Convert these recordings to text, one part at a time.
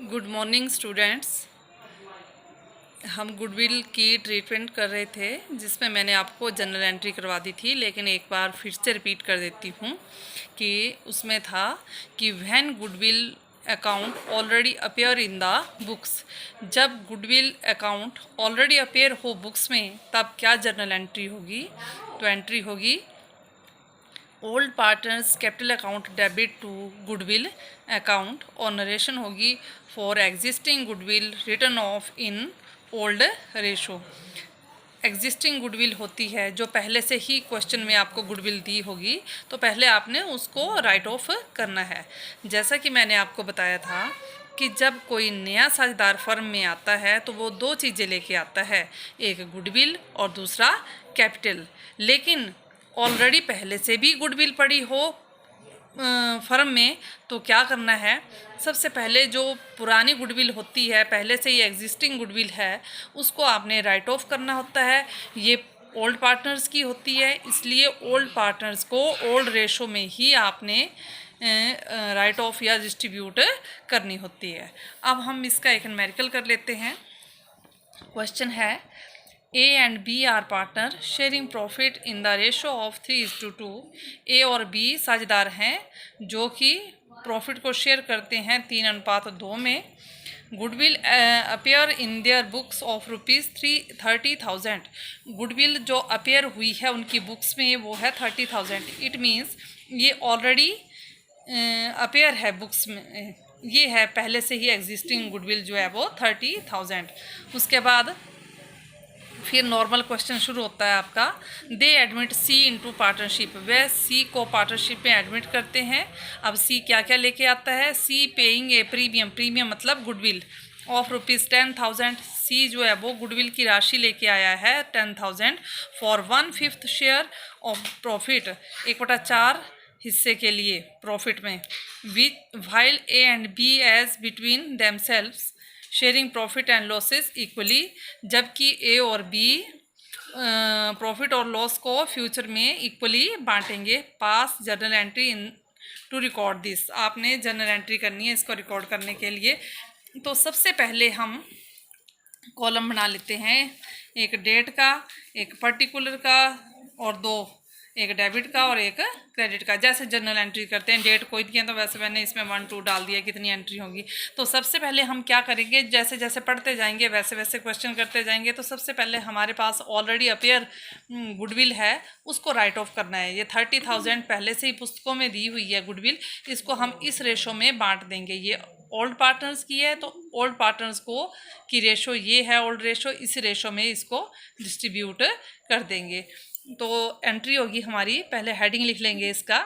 Good morning students. हम goodwill की treatment कर रहे थे जिसमें मैंने आपको जनरल एंट्री करवा दी थी, लेकिन एक बार फिर से रिपीट कर देती हूँ कि उसमें था कि when goodwill account already appear in the books. जब गुडविल अकाउंट ऑलरेडी अपेयर हो बुक्स में तब क्या जर्नल एंट्री होगी? तो एंट्री होगी old partners capital account debit to goodwill account, और नरेशन होगी for existing goodwill written off in old ratio. Existing goodwill होती है जो पहले से ही क्वेश्चन में आपको गुडविल दी होगी, तो पहले आपने उसको राइट ऑफ करना है। जैसा कि मैंने आपको बताया था कि जब कोई नया साझेदार फर्म में आता है तो वो दो चीज़ें लेके आता है, एक गुडविल और दूसरा कैपिटल। लेकिन ऑलरेडी पहले से भी गुडविल पड़ी हो फर्म में तो क्या करना है? सबसे पहले जो पुरानी गुडविल होती है, पहले से ही एग्जिस्टिंग गुडविल है, उसको आपने राइट ऑफ करना होता है। ये ओल्ड पार्टनर्स की होती है, इसलिए ओल्ड पार्टनर्स को ओल्ड रेशो में ही आपने राइट ऑफ या डिस्ट्रीब्यूट करनी होती है। अब हम इसका एक न्यूमेरिकल कर लेते हैं। क्वेश्चन है A and B are partner sharing profit in the ratio of 3:2। A और बी साझेदार हैं जो कि प्रॉफिट को शेयर करते हैं 3:2 में। Goodwill appear in their books of ₹30,000। Goodwill जो अपेयर हुई है उनकी बुक्स में वो है 30,000। इट मीन्स ये ऑलरेडी अपेयर है बुक्स में, ये है पहले से ही एग्जिस्टिंग गुडविल जो है वो 30,000। उसके बाद फिर नॉर्मल क्वेश्चन शुरू होता है आपका। They admit C into partnership. वह सी को पार्टनरशिप में एडमिट करते हैं। अब सी क्या क्या लेके आता है? सी पेइंग ए प्रीमियम, प्रीमियम मतलब गुडविल ऑफ ₹10,000। सी जो है वो गुडविल की राशि लेके आया है 10,000 फॉर 1/5 शेयर ऑफ प्रॉफिट, 1/4 हिस्से के लिए प्रॉफिट में। Which while A and B as between themselves sharing profit and losses equally. जबकि ए और बी प्रॉफिट और लॉस को फ्यूचर में इक्वली बांटेंगे। Pass journal entry in to record this. आपने जर्नल एंट्री करनी है इसको रिकॉर्ड करने के लिए। तो सबसे पहले हम कॉलम बना लेते हैं, एक डेट का, एक पर्टिकुलर का और दो, एक डेबिट का और एक क्रेडिट का। जैसे जनरल एंट्री करते हैं, डेट कोई दिया तो वैसे मैंने इसमें 1 2 डाल दिया, कितनी एंट्री होगी। तो सबसे पहले हम क्या करेंगे, जैसे जैसे पढ़ते जाएंगे वैसे वैसे क्वेश्चन करते जाएंगे। तो सबसे पहले हमारे पास ऑलरेडी अपेयर गुडविल है, उसको राइट ऑफ करना है। ये 30,000 पहले से ही पुस्तकों में दी हुई है गुडविल, इसको हम इस रेशो में बांट देंगे। ये ओल्ड पार्टनर्स की है तो ओल्ड पार्टनर्स को की रेशो ये है ओल्ड रेशो, इस रेशो में इसको डिस्ट्रीब्यूट कर देंगे। तो एंट्री होगी हमारी, पहले हेडिंग लिख लेंगे इसका,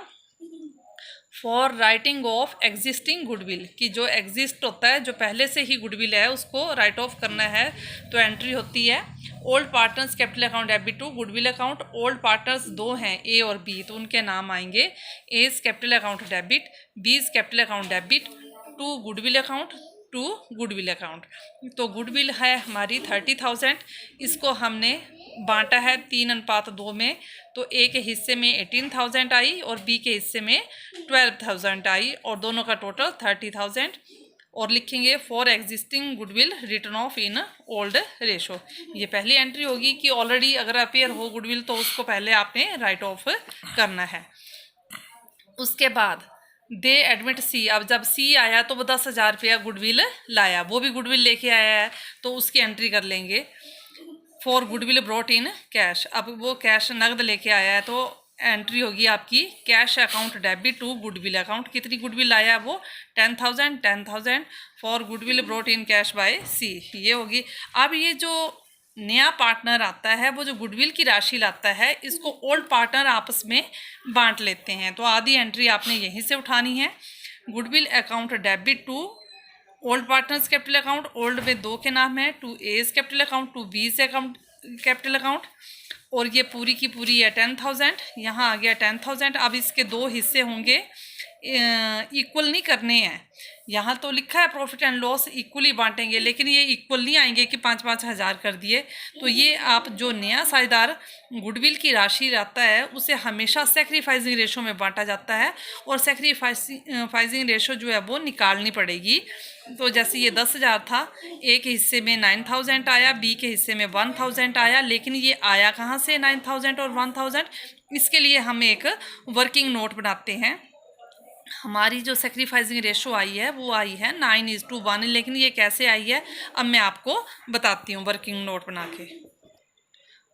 for writing of existing goodwill, कि जो एग्जिस्ट होता है, जो पहले से ही गुडविल है उसको राइट ऑफ करना है। तो एंट्री होती है old partners capital account debit to goodwill account. Old partners दो हैं, ए और बी, तो उनके नाम आएंगे A's capital account debit, B's capital account debit to goodwill account, to goodwill account. तो गुडविल है हमारी 30,000, इसको हमने बांटा है 3:2 में। तो ए के हिस्से में 18,000 आई और बी के हिस्से में 12,000 आई, और दोनों का टोटल 30,000। और लिखेंगे for existing goodwill written off in old ratio. ये पहली एंट्री होगी कि ऑलरेडी अगर अपेयर हो गुडविल तो उसको पहले आपने राइट ऑफ करना है। उसके बाद दे एडमिट सी। अब जब सी आया तो वो 10,000 रुपया गुडविल लाया, वो भी गुडविल लेके आया है तो उसकी एंट्री कर लेंगे for goodwill brought in cash. अब वो कैश नगद लेके आया है तो एंट्री होगी आपकी cash account debit to goodwill account. कितनी गुडविल लाया है वो? 10,000 for goodwill brought in cash by C, ये होगी। अब ये जो नया पार्टनर आता है वो जो गुडविल की राशि लाता है, इसको ओल्ड पार्टनर आपस में बांट लेते हैं। तो आधी एंट्री आपने यहीं से उठानी है। Goodwill account debit to old partners capital account, old में दो के नाम है, to A's capital account, to B's account capital account. और ये पूरी की पूरी है 10,000, यहाँ आ गया 10,000। अब इसके दो हिस्से होंगे, इक्वल नहीं करने हैं, यहाँ तो लिखा है प्रॉफिट एंड लॉस इक्वली बांटेंगे, लेकिन ये इक्वल नहीं आएंगे कि 5-5 हज़ार कर दिए। तो ये आप जो नया साझेदार गुडविल की राशि रहता है उसे हमेशा सेक्रीफाइसिंग रेशो में बांटा जाता है, और सेक्रीफाइसिंग रेशो जो है वो निकालनी पड़ेगी। तो जैसे ये 10,000 था, ए के हिस्से में 9,000 आया, बी के हिस्से में 1,000 आया, लेकिन ये आया कहाँ से 9,000 और 1,000? इसके लिए हम एक वर्किंग नोट बनाते हैं। हमारी जो सेक्रीफाइसिंग रेशो आई है वो आई है 9:1, लेकिन ये कैसे आई है अब मैं आपको बताती हूँ वर्किंग नोट बना के।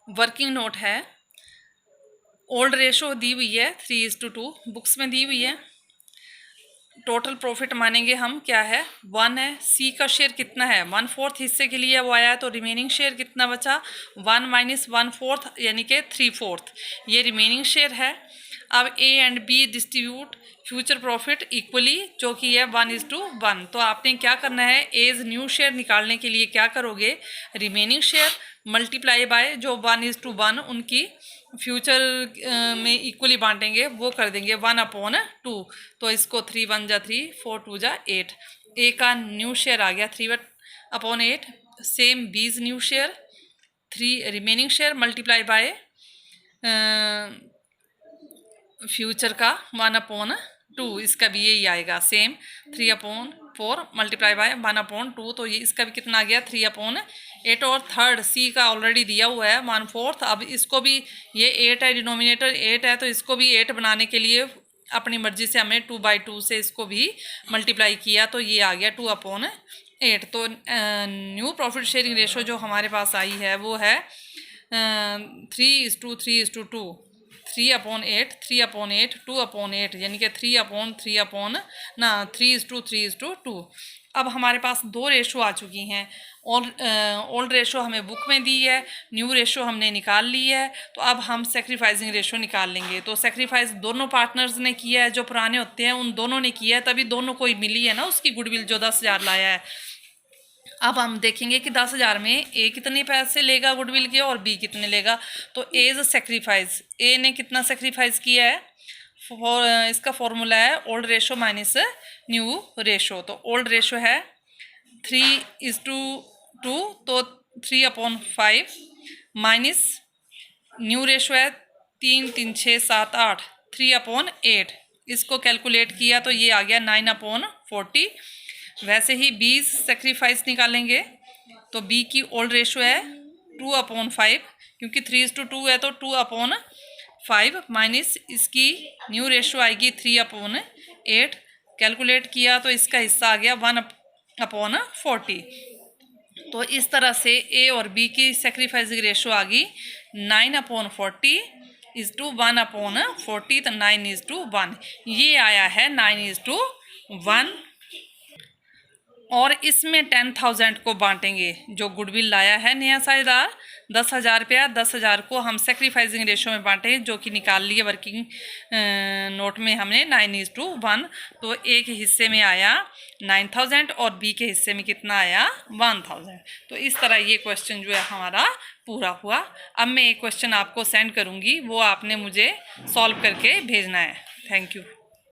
वर्किंग नोट है, ओल्ड रेशो दी हुई है 3:2 बुक्स में दी हुई है। टोटल प्रॉफिट मानेंगे हम, क्या है 1 है। सी का शेयर कितना है 1/4 हिस्से के लिए वो आया, तो रिमेनिंग शेयर कितना बचा 1 - 1/4 यानी कि 3/4, ये रिमेनिंग शेयर है। अब A and B distribute future profit equally, जो कि है 1:1। तो आपने क्या करना है, एज न्यू शेयर निकालने के लिए क्या करोगे, रिमेनिंग शेयर मल्टीप्लाई बाय जो 1:1 उनकी फ्यूचर में इक्वली बांटेंगे वो कर देंगे 1/2। तो इसको 3 × 1 = 3, 4 × 2 = 8। ए का न्यू शेयर आ गया 3/8, सेम बीज new share 3 remaining share multiply by future का 1/2, इसका भी यही आएगा सेम 3/4 मल्टीप्लाई बाय 1/2। तो ये इसका भी कितना आ गया 3/8। और थर्ड सी का ऑलरेडी दिया हुआ है 1/4। अब इसको भी, ये 8 है, डिनोमिनेटर 8 है, तो इसको भी 8 बनाने के लिए अपनी मर्जी से हमने 2/2 से इसको भी मल्टीप्लाई किया, तो ये आ गया 2/8। तो न्यू प्रॉफिट शेयरिंग रेशो जो हमारे पास आई है वो है 3:3:2, 3/8, 3/8, 2/8, यानी कि 3/3/2। अब हमारे पास 2 रेशो आ चुकी हैं। ओल्ड रेशो हमें बुक में दी है, न्यू रेशो हमने निकाल ली है। तो अब हम सेक्रीफाइसिंग रेशो निकाल लेंगे। तो सेक्रीफाइस दोनों पार्टनर्स ने किया है, जो पुराने होते हैं उन दोनों ने किया है, तभी दोनों को मिली है ना उसकी गुडविल जो 10,000 लाया है। अब हम देखेंगे कि 10,000 में ए कितने पैसे लेगा गुडविल के और बी कितने लेगा। तो एज सेक्रीफाइस, ए ने कितना सेक्रीफाइस किया है, इसका फॉर्मूला है old ratio minus new ratio. तो ओल्ड रेशो है 3:2, तो 3/5 माइनस न्यू रेशो है 3 3 6 7 8, 3/8। इसको कैलकुलेट किया तो ये आ गया 9/40। वैसे ही बी सेक्रीफाइस निकालेंगे, तो बी की ओल्ड रेशो है 2/5, क्योंकि 3:2 है तो 2/5 माइनस इसकी न्यू रेशो आएगी 3/8। कैलकुलेट किया तो इसका हिस्सा आ गया 1/40। तो इस तरह से ए और बी की सेक्रीफाइसिंग रेशो आ गई 9/40 = 1/40, तो 9:1। ये आया है 9:1। और इसमें 10,000 को बांटेंगे। जो गुडविल लाया है नया साझेदार 10,000 रुपया, 10,000 को हम सेक्रीफाइसिंग रेशो में बांटे, जो कि निकाल लिए वर्किंग नोट में हमने 9:1। तो ए के हिस्से में आया 9,000 और बी के हिस्से में कितना आया 1,000। तो इस तरह ये क्वेश्चन जो है हमारा पूरा हुआ। अब मैं एक क्वेश्चन आपको सेंड करूँगी, वो आपने मुझे सॉल्व करके भेजना है। Thank you.